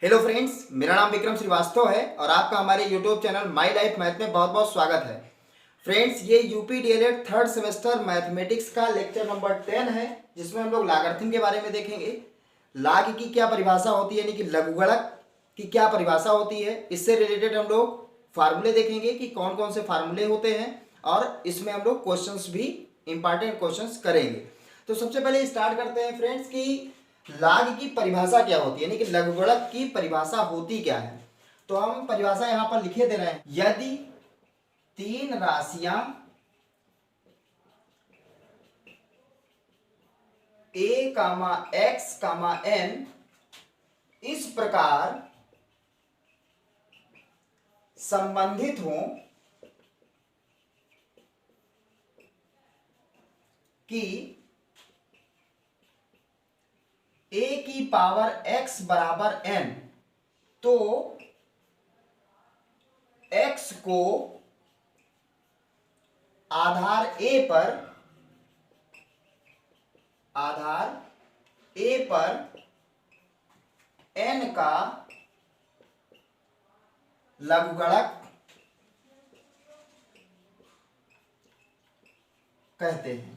Hello friends, मेरा नाम विक्रम श्रीवास्तव है और आपका हमारे YouTube channel my life math में बहुत बहुत स्वागत है। फ्रेंड्स, ये UP DElEd third semester mathematics का लेक्चर नंबर 10 है, जिसमें हम लोग लॉगरिथम के बारे में देखेंगे। लॉग की क्या परिभाषा होती है, यानी कि लघुगणक की क्या परिभाषा होती है, इससे रिलेटेड हम लोग फार्मूले देखेंगे कि कौन कौन से फार्मूले होते हैं, और इसमें हम लोग क्वेश्चंस भी इंपॉर्टेंट क्वेश्चंस करेंगे। तो सबसे पहले स्टार्ट करते हैं फ्रेंड्स कि लॉग की परिभाषा क्या होती है, यानी कि लघुगणक की परिभाषा होती क्या है। तो हम परिभाषा यहां पर लिखे दे रहे हैं। यदि तीन राशियां a, x, n इस प्रकार संबंधित हों कि a की पावर x बराबर n, तो x को आधार a पर n का लघुगणक कहते हैं।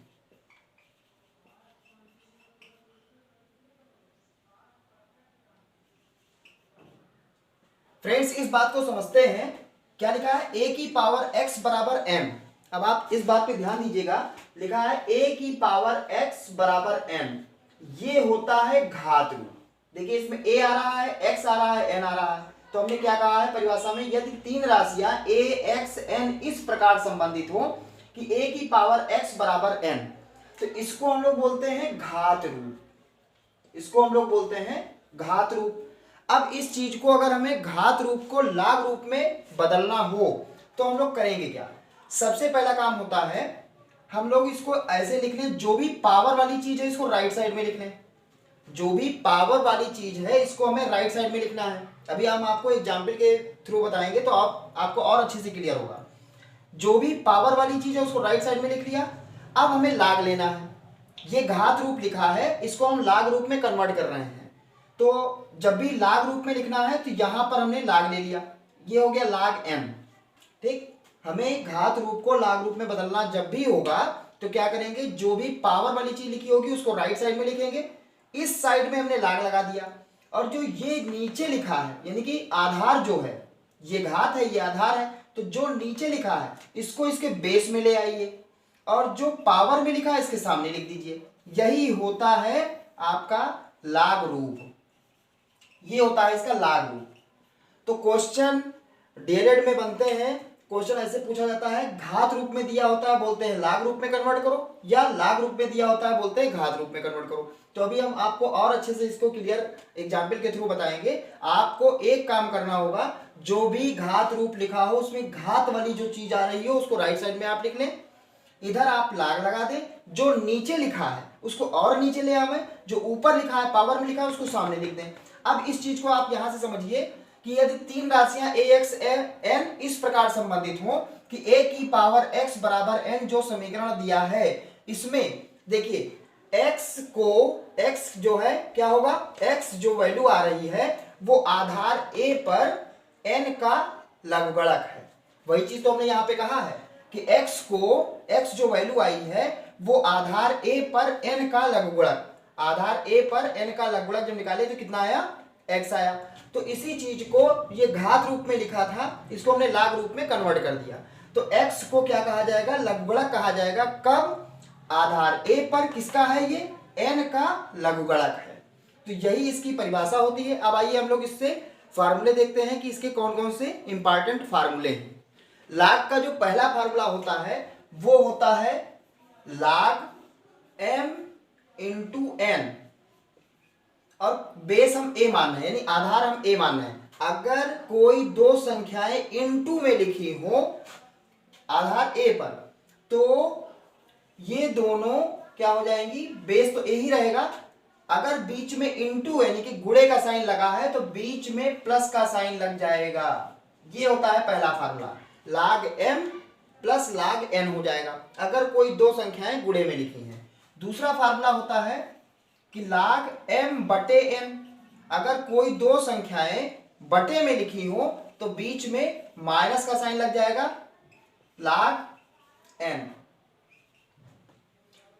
फ्रेंड्स, इस बात को समझते हैं। क्या लिखा है? a की पावर x बराबर m। अब आप इस बात पे ध्यान दीजिएगा, लिखा है a की पावर x बराबर m। ये होता है घात रूप। देखिए, इसमें a आ रहा है, x आ रहा है, n आ रहा है। तो हमने क्या कहा है परिभाषा में? यदि तीन राशियां a, x, n इस प्रकार संबंधित हो कि a की पावर x बराबर n, तो इसको हम लोग बोलते हैं घात रूप। इसको हम लोग बोलते हैं घात रूप। अब इस चीज को अगर हमें घात रूप को लाघ रूप में बदलना हो तो हम लोग करेंगे क्या? सबसे पहला काम होता है, हम लोग इसको ऐसे लिख लें, जो भी पावर वाली चीज है इसको राइट साइड में लिख लें। जो भी पावर वाली चीज है इसको हमें राइट साइड में लिखना है। अभी हम आपको एग्जाम्पल के थ्रू बताएंगे तो आपको और अच्छे से क्लियर होगा। जो भी पावर वाली चीज है उसको राइट साइड में लिख लिया। अब हमें लाग लेना है। ये घात रूप लिखा है, इसको हम लाग रूप में कन्वर्ट कर रहे हैं। तो जब भी लाग रूप में लिखना है तो यहां पर हमने लाग ले लिया, ये हो गया लाग m। ठीक, हमें घात रूप को लाग रूप में बदलना जब भी होगा तो क्या करेंगे? जो भी पावर वाली चीज लिखी होगी उसको राइट साइड में लिखेंगे। इस साइड में हमने लाग लगा दिया, और जो ये नीचे लिखा है यानी कि आधार जो है, ये घात है, ये आधार है, तो जो नीचे लिखा है इसको इसके बेस में ले आइए, और जो पावर में लिखा है इसके सामने लिख दीजिए। यही होता है आपका लाग रूप। ये होता है इसका लाग रूप। तो क्वेश्चन डीएलएड में बनते हैं, क्वेश्चन ऐसे पूछा जाता है, घात रूप में दिया होता है बोलते हैं लाग रूप में कन्वर्ट करो, या लाग रूप में दिया होता है बोलते हैं घात रूप में कन्वर्ट करो। तो अभी हम आपको और अच्छे से इसको क्लियर एग्जाम्पल के थ्रू बताएंगे। आपको एक काम करना होगा, जो भी घात रूप लिखा हो उसमें घात वाली जो चीज आ रही हो उसको राइट साइड में आप लिख लें, इधर आप लाग लगा दें। जो नीचे लिखा है उसको और नीचे ले आवे, जो ऊपर लिखा है पावर में लिखा है उसको सामने लिख दें। अब इस चीज को आप यहां से समझिए कि यदि तीन राशियां a, x, n इस प्रकार संबंधित हो कि a की पावर x बराबर n, जो समीकरण दिया है इसमें देखिए x जो है क्या होगा? x जो वैल्यू आ रही है वो आधार a पर n का लघुगणक है। वही चीज तो हमने यहां पे कहा है कि x जो वैल्यू आई है वो आधार a पर n का लघुगणक, आधार a पर n का लघुगणक जब निकाले तो कितना आया? x आया। तो इसी चीज को ये घात रूप में लिखा था, इसको हमने लाघ रूप में कन्वर्ट कर दिया। तो x को क्या कहा जाएगा? लघुगणक कहा जाएगा। कब? आधार a पर किसका है? ये n का लघुगणक है। तो यही इसकी परिभाषा होती है। अब आइए हम लोग इससे फार्मूले देखते हैं कि इसके कौन कौन से इंपॉर्टेंट फार्मूले हैं। लाग का जो पहला फार्मूला होता है वो होता है लाग m इंटू n, और बेस हम a मान रहे हैं, यानी आधार हम a मान रहे हैं। अगर कोई दो संख्याएं इंटू में लिखी हो आधार a पर, तो ये दोनों क्या हो जाएंगी? बेस तो a ही रहेगा। अगर बीच में इंटू यानी कि गुणे का साइन लगा है तो बीच में प्लस का साइन लग जाएगा। ये होता है पहला फार्मूला, लाग m प्लस लाग n हो जाएगा अगर कोई दो संख्याएं गुणे में लिखी हैं। दूसरा फार्मूला होता है कि लाग m बटे n, अगर कोई दो संख्याएं बटे में लिखी हो तो बीच में माइनस का साइन लग जाएगा, log n।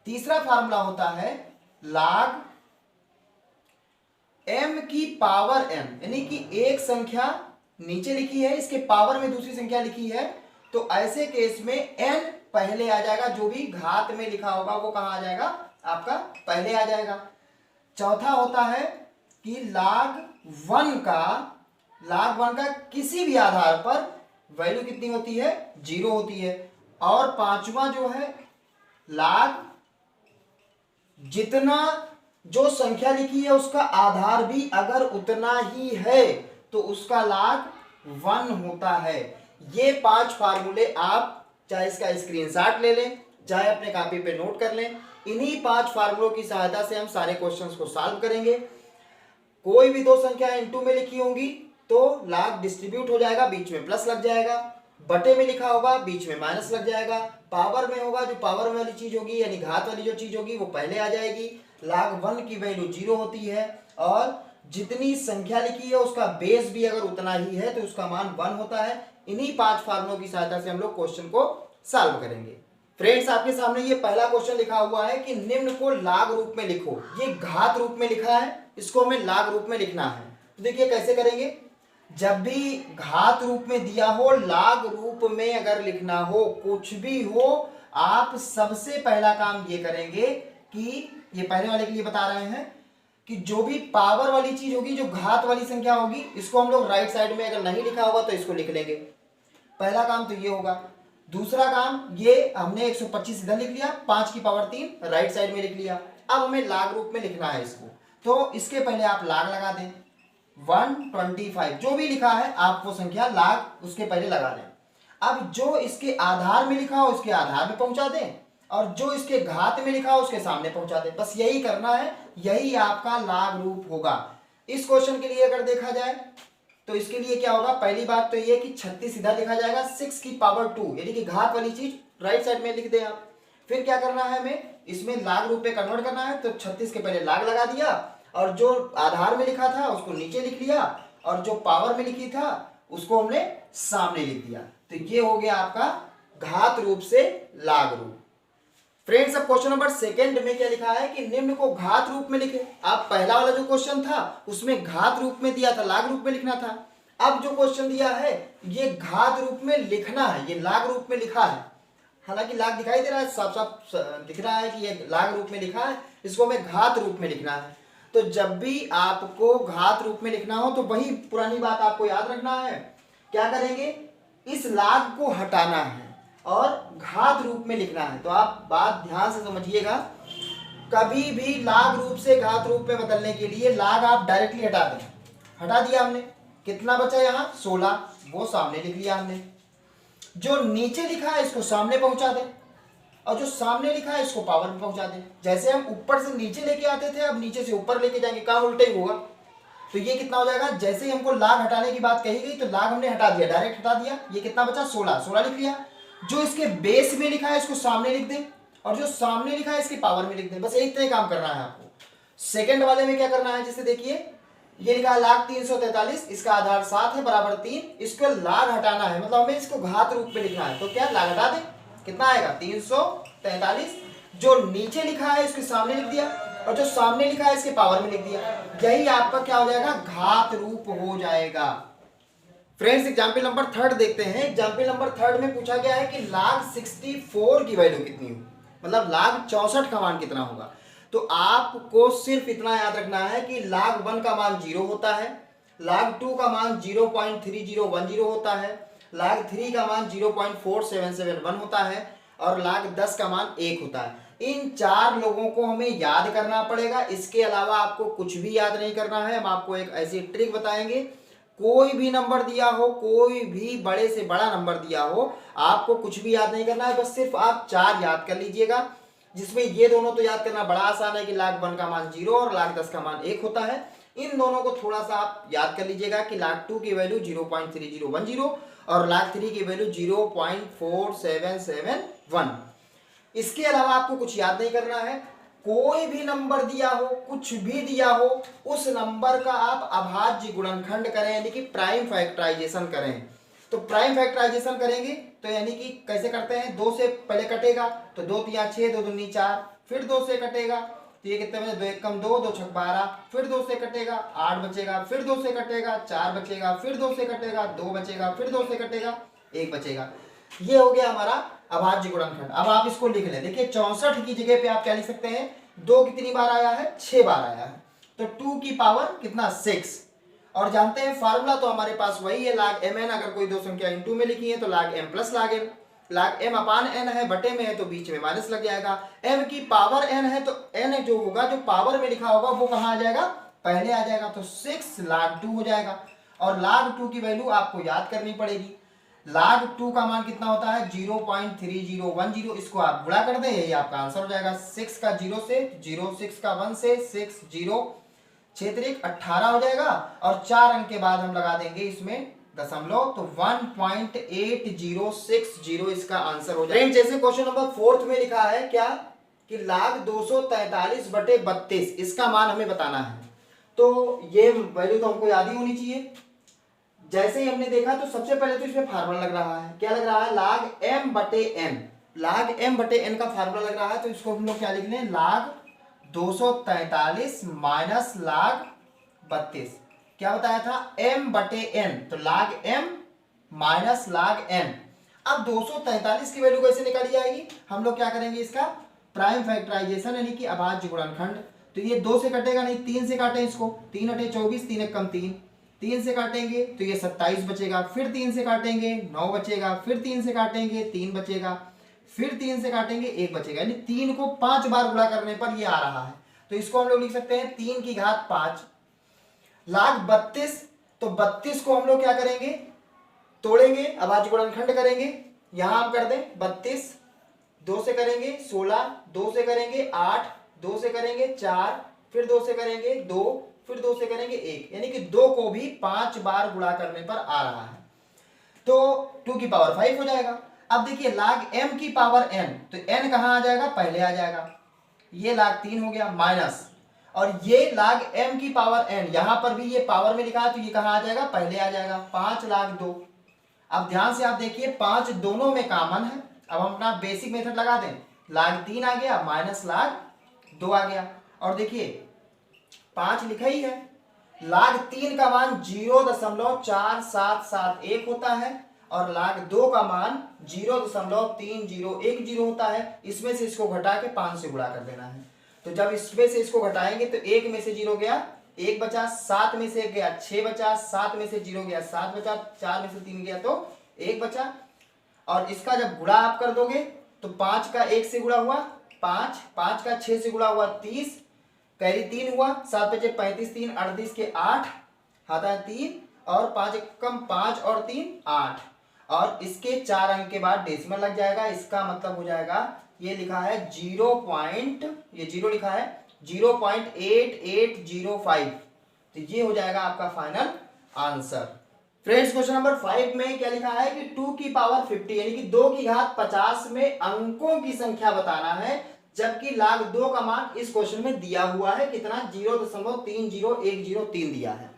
तीसरा फार्मूला होता है log m की पावर m, यानी कि एक संख्या नीचे लिखी है, इसके पावर में दूसरी संख्या लिखी है, तो ऐसे केस में n पहले आ जाएगा, जो भी घात में लिखा होगा वो कहां आ जाएगा, आपका पहले आ जाएगा। चौथा होता है कि log 1 का किसी भी आधार पर वैल्यू कितनी होती है, 0 होती है। और पांचवा जो है log जितना जो संख्या लिखी है उसका आधार भी अगर उतना ही है तो उसका log 1 होता है। ये 5 फार्मूले आप चाहे इसका स्क्रीनशॉट ले लें, चाहे अपने कॉपी पे नोट कर लें। इन्हीं 5 फार्मूलों की सहायता से हम सारे क्वेश्चंस को सॉल्व करेंगे। कोई भी दो संख्या इनटू में लिखी होंगी तो log डिस्ट्रीब्यूट हो जाएगा, बीच में प्लस लग जाएगा। बटे में लिखा होगा, बीच में माइनस लग जाएगा। पावर में होगा, जो पावर वाली चीज होगी यानी घात वाली जो चीज होगी वो पहले आ जाएगी। log 1 की वैल्यू 0 होती है और जितनी संख्या लिखी है उसका बेस भी अगर उतना ही है तो उसका मान 1 होता है। इन्हीं 5 फार्मूलों की सहायता से हम लोग क्वेश्चन को सॉल्व करेंगे। फ्रेंड्स, आपके सामने ये पहला क्वेश्चन लिखा हुआ है कि निम्न को log रूप में लिखो। ये घात रूप में लिखा है, इसको हमें log रूप में लिखना है। तो देखिए कैसे करेंगे। जब भी घात रूप में दिया हो, log रूप में अगर लिखना हो, कुछ भी हो, आप सबसे पहला काम ये करेंगे कि ये पहले वाले के लिए बता रहे हैं कि जो भी पावर वाली चीज होगी, जो घात वाली संख्या होगी, इसको हम लोग राइट साइड में अगर नहीं लिखा होगा तो इसको लिख लेंगे। पहला काम तो ये होगा। दूसरा काम, ये हमने 125 इधर लिख लिया, 5 की पावर 3 राइट साइड में लिख लिया। अब हमें log रूप में लिखना है इसको, तो इसके पहले आप log लगा दें। 125 जो भी लिखा है आप वो संख्या log उसके पहले लगा दें। अब जो इसके आधार में लिखा हो उसके आधार में पहुंचा दें और जो इसके घात में लिखा हो उसके सामने पहुंचा दें। बस यही करना है, यही आपका log रूप होगा। इस क्वेश्चन के लिए अगर देखा जाए तो इसके लिए क्या होगा, पहली बात तो ये कि 36 इधर लिखा जाएगा, 6 की पावर 2 यानी कि घात वाली चीज राइट साइड में लिख दें आप। फिर क्या करना है, हमें इसमें log रूप में कन्वर्ट करना है, तो 36 के पहले log लगा दिया और जो आधार में लिखा था उसको नीचे लिख लिया और जो पावर में लिखी था उसको हमने सामने लिख दिया। तो ये हो गया आपका घात रूप से log रूप। फ्रेंड्स, अब क्वेश्चन नंबर 2 में क्या लिखा है कि निम्न को घात रूप में लिखे। आप पहला वाला जो क्वेश्चन था उसमें घात रूप में दिया था, log रूप में लिखना था। अब जो क्वेश्चन दिया है ये घात रूप में लिखना है, ये log रूप में लिखा है। हालांकि log दिखाई दे रहा है, साफ साफ दिख रहा है कि ये log रूप में लिखा है, इसको हमें घात रूप में लिखना है। तो जब भी आपको घात रूप में लिखना हो तो वही पुरानी बात आपको याद रखना है। क्या करेंगे, इस log को हटाना है और घात रूप में लिखना है। तो आप बात ध्यान से समझिएगा, कभी भी log रूप से घात रूप में बदलने के लिए log आप डायरेक्टली हटा दें। हटा दिया हमने, कितना बचा यहाँ 16, वो सामने लिख लिया हमने। जो नीचे लिखा है इसको सामने पहुंचा दें और जो सामने लिखा है इसको पावर में पहुंचा दें। जैसे हम ऊपर से नीचे लेके आते थे, अब नीचे से ऊपर लेके जाएंगे, काम उल्टा ही होगा। तो ये कितना हो जाएगा, जैसे ही हमको log हटाने की बात कही गई तो log हमने हटा दिया, डायरेक्ट हटा दिया। ये कितना बचा 16 लिख लिया। जो इसके बेस में लिखा है इसको सामने लिख दें और जो सामने लिखा है इसके पावर में लिख दें। बस इतना ही काम करना है आपको। सेकंड वाले में क्या करना है, जैसे देखिए ये लिखा है log 343, इसका आधार 7 है बराबर 3, इसको log हटाना है, मतलब हमें इसको घात रूप में लिखना है। तो क्या log हटा दें, कितना आएगा 343। जो नीचे लिखा है इसके सामने लिख दिया और जो सामने लिखा है इसके पावर में लिख दिया। यही आपका क्या हो जाएगा, घात रूप हो जाएगा। फ्रेंड्स, एग्जाम्पल नंबर 3 देखते हैं। एग्जाम्पल नंबर 3 में पूछा गया है कि log 64 की वैल्यू कितनी हो, मतलब log 64 का मान कितना होगा। तो आपको सिर्फ इतना याद रखना है कि log 1 का मान 0 होता है, log 2 का मान 0.3010 होता है, log 3 का मान 0.4771 होता है और log 10 का मान 1 होता है। इन 4 लोगों को हमें याद करना पड़ेगा। इसके अलावा आपको कुछ भी याद नहीं करना है। हम आपको एक ऐसी ट्रिक बताएंगे, कोई भी नंबर दिया हो, कोई भी बड़े से बड़ा नंबर दिया हो, आपको कुछ भी याद नहीं करना है, बस सिर्फ आप 4 याद कर लीजिएगा। जिसमें ये दोनों तो याद करना बड़ा आसान है कि log 1 का मान 0 और log 10 का मान 1 होता है। इन दोनों को थोड़ा सा आप याद कर लीजिएगा कि log 2 की वैल्यू 0.3010 और log 3 की वैल्यू 0.4771। इसके अलावा आपको कुछ याद नहीं करना है। कोई भी नंबर दिया हो, कुछ भी दिया हो, उस नंबर का आप अभाज्य गुणनखंड करें, यानी कि प्राइम फैक्टराइजेशन करें। तो प्राइम फैक्टराइजेशन करेंगे तो यानी कि कैसे करते हैं, 2 से पहले कटेगा तो 2 तिया 6, 2 दूनी 4, फिर 2 से कटेगा तो ये कितने बचे, 2 एक कम 2, 2 छक 12, फिर 2 से कटेगा 8 बचेगा, फिर 2 से कटेगा 4 बचेगा, फिर 2 से कटेगा 2 बचेगा, फिर 2 से कटेगा 1 बचेगा। ये हो गया हमारा अभाज्य गुणनखंड। अब आप इसको लिख लें, देखिए 64 की जगह पे आप क्या लिख सकते हैं, 2 कितनी बार आया है, 6 बार आया है, तो 2 की पावर कितना 6। और जानते हैं फार्मूला तो हमारे पास वही है, log mn, अगर कोई दो संख्या इनटू में लिखी है तो log m plus log m, log m अपान n है, बटे में है तो बीच में माइनस लग जाएगा। m की पावर n है तो n जो होगा, जो पावर में लिखा होगा वो कहाँ आ जाएगा, पहले आ जाएगा, तो 6 log 2 हो जाएगा। और log 2 की वैल्यू आपको याद करनी पड़ेगी। log 2 का मान कितना होता है, 0.3010। इसको आप गुणा कर दें, यही आपका आंसर हो जाएगा। 6 का 0 से 0, 6 का 1 से 6, 0 6 3 18 हो जाएगा। और 4 अंक के बाद हम लगा देंगे इसमें दशमलव, तो 1.8060 इसका आंसर हो जाएगा। जैसे क्वेश्चन नंबर 4 में लिखा है क्या, कि log 243/32, इसका मान हमें बताना है। तो ये वैल्यू तो हमको याद ही होनी चाहिए। जैसे ही हमने देखा तो सबसे पहले तो इसमें फार्मूला लग रहा है, क्या लग रहा है, log m/n, log m/n का फार्मूला लग रहा है। तो इसको हम लोग क्या लिख लें, log 243 माइनस log 32, क्या बताया था, m/n, तो log m minus log n। अब 243 की वैल्यू कैसे निकाली जाएगी, हम लोग क्या करेंगे, इसका प्राइम फैक्टराइजेशन, यानी कि अभाज्य गुणनखंड। तो ये 2 से कटेगा नहीं, 3 से काटें इसको, 3 अठे 24, 3 एक कम 3, 3 से काटेंगे तो ये 27 बचेगा, फिर 3 से काटेंगे 9 बचेगा, फिर 3 से काटेंगे 3 बचेगा, फिर 3 से काटेंगे 1 बचेगा, यानी 3 को 5 बार गुणा करने पर ये आ रहा है। तो इसको हम लोग लिख सकते हैं 3 की घात 5। log 32, तो 32 को हम लोग क्या करेंगे, तोड़ेंगे, अभाज्य गुणनखंड करेंगे। यहां हम कर दें 32, 2 से करेंगे 16, 2 से करेंगे 8, 2 से करेंगे 4, फिर 2 से करेंगे 2, फिर 2 से करेंगे 1, यानी कि 2 को भी 5 बार गुणा करने पर आ रहा है। तो 2 की पावर 5 हो जाएगा। अब देखिए log m की पावर n, तो n कहां आ जाएगा, पहले आ जाएगा, ये log 3 हो गया, माइनस, और ये log m की पावर n, यहां पर भी ये पावर में लिखा है तो ये कहां आ जाएगा, पहले आ जाएगा, 5 log 2। अब ध्यान से आप देखिए 5 दोनों में कॉमन है। अब हम अपना बेसिक मेथड लगा दें, log 3 आ गया माइनस log 2 आ गया। और देखिए 5 लिखा ही है, log 3 का मान 0.4771 होता है और log 2 का मान 0.3010 होता है। इसमें से इसको घटा के 5 से गुणा कर देना है। तो जब इसमें से इसको घटाएंगे तो 1 में से 0 गया, 1 बचा, 7 में से 1 गया 6 बचा, 7 में से 0 गया 7 बचा, 4 में से 3 गया तो 1 बचा। और इसका जब गुणा आप कर दोगे तो 5 का 1 से गुणा हुआ 5, 5 का 6 से गुणा हुआ 30, कैरी 3 हुआ, 7 बचे 35, 3 38 के 8 आता है 3, और 5 कम 5 और 3 8, और इसके 4 अंक के बाद डेसिमल लग जाएगा। इसका मतलब हो जाएगा, ये लिखा है 0. ये 0 लिखा है 0.8805, तो ये हो जाएगा आपका final answer. Friends question number 5 में क्या लिखा है कि 2 की पावर 50, यानी कि 2 की घात 50 में अंकों की संख्या बताना है, जबकि log 2 का मान इस क्वेश्चन में दिया हुआ है कितना, 0.30103 दिया है।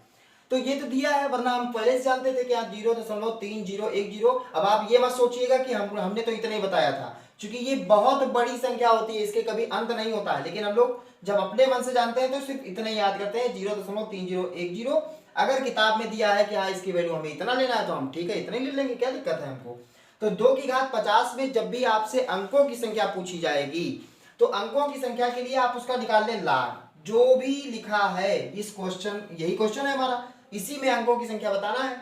तो ये तो दिया है, वरना हम पहले से जानते थे कि 0.3010। अब आप ये मत सोचिएगा कि हमने तो इतना ही बताया था, क्योंकि ये बहुत बड़ी संख्या होती है, इसके कभी अंत नहीं होता है। लेकिन हम लोग जब अपने मन से जानते हैं तो सिर्फ इतना ही याद करते हैं, 0.3010। अगर किताब में दिया है कि हाँ इसकी वैल्यू हमें इतना लेना है तो हम ठीक है इतना ही ले लेंगे, क्या दिक्कत है हमको। तो 2 की घात 50 में जब भी आपसे अंकों की संख्या पूछी जाएगी तो अंकों की संख्या के लिए आप उसका निकाल लें log, जो भी लिखा है इस क्वेश्चन, यही क्वेश्चन है हमारा, इसी में अंकों की संख्या बताना है,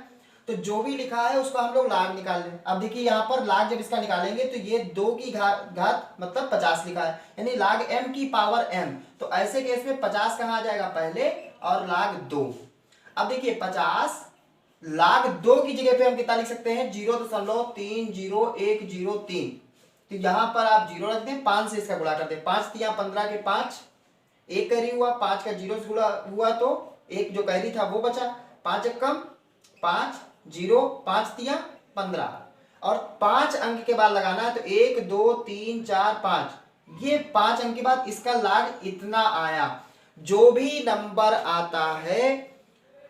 तो जो भी लिखा है उसका हम लोग log निकाल लें। अब देखिए यहाँ पर log जब इसका निकालेंगे तो ये 2 की घात मतलब 50 लिखा है, यानी log m की पावर m, तो ऐसे केस में 50 कहाँ आ जाएगा पहले और log 2। अब देखिए 50 log 2 की जगह पे हम कितना लिख सकते हैं, 0.30103, तो यहां पर आप 0 रख दें, 5 से इसका गुणा कर दें, 5 तिया 15 के 5, 1 कैरी हुआ, 5 का 0 से गुणा हुआ तो 1 जो कैरी था वो बचा, 5 एक कम 5, 0, 5 तिया 15, और 5 अंक के बाद लगाना है तो 1 2 3 4 5, ये 5 अंक के बाद इसका लाग इतना आया। जो भी नंबर आता है,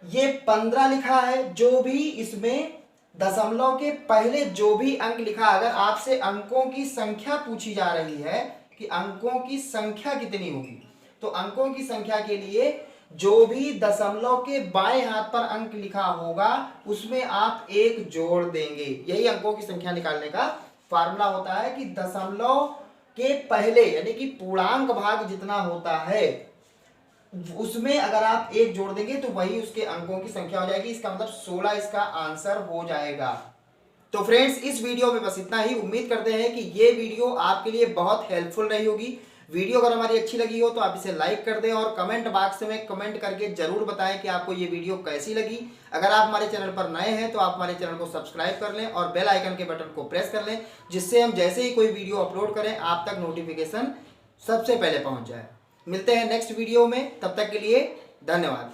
ये 15 लिखा है, जो भी इसमें दशमलव के पहले जो भी अंक लिखा, अगर आपसे अंकों की संख्या पूछी जा रही है कि अंकों की संख्या कितनी होगी, तो अंकों की संख्या के लिए जो भी दशमलव के बाएं हाथ पर अंक लिखा होगा उसमें आप एक जोड़ देंगे। यही अंकों की संख्या निकालने का फार्मूला होता है कि दशमलव के पहले यानी कि पूर्णांक भाग जितना होता है उसमें अगर आप एक जोड़ देंगे तो वही उसके अंकों की संख्या हो जाएगी। इसका मतलब 16 इसका आंसर हो जाएगा। तो फ्रेंड्स, इस वीडियो में बस इतना ही। उम्मीद करते हैं कि ये वीडियो आपके लिए बहुत हेल्पफुल रही होगी। वीडियो अगर हमारी अच्छी लगी हो तो आप इसे लाइक कर दें और कमेंट बॉक्स में कमेंट करके जरूर बताएं कि आपको ये वीडियो कैसी लगी। अगर आप हमारे चैनल पर नए हैं तो आप हमारे चैनल को सब्सक्राइब कर लें और बेल आइकन के बटन को प्रेस कर लें, जिससे हम जैसे ही कोई वीडियो अपलोड करें आप तक नोटिफिकेशन सबसे पहले पहुंच जाए। मिलते हैं नेक्स्ट वीडियो में, तब तक के लिए धन्यवाद।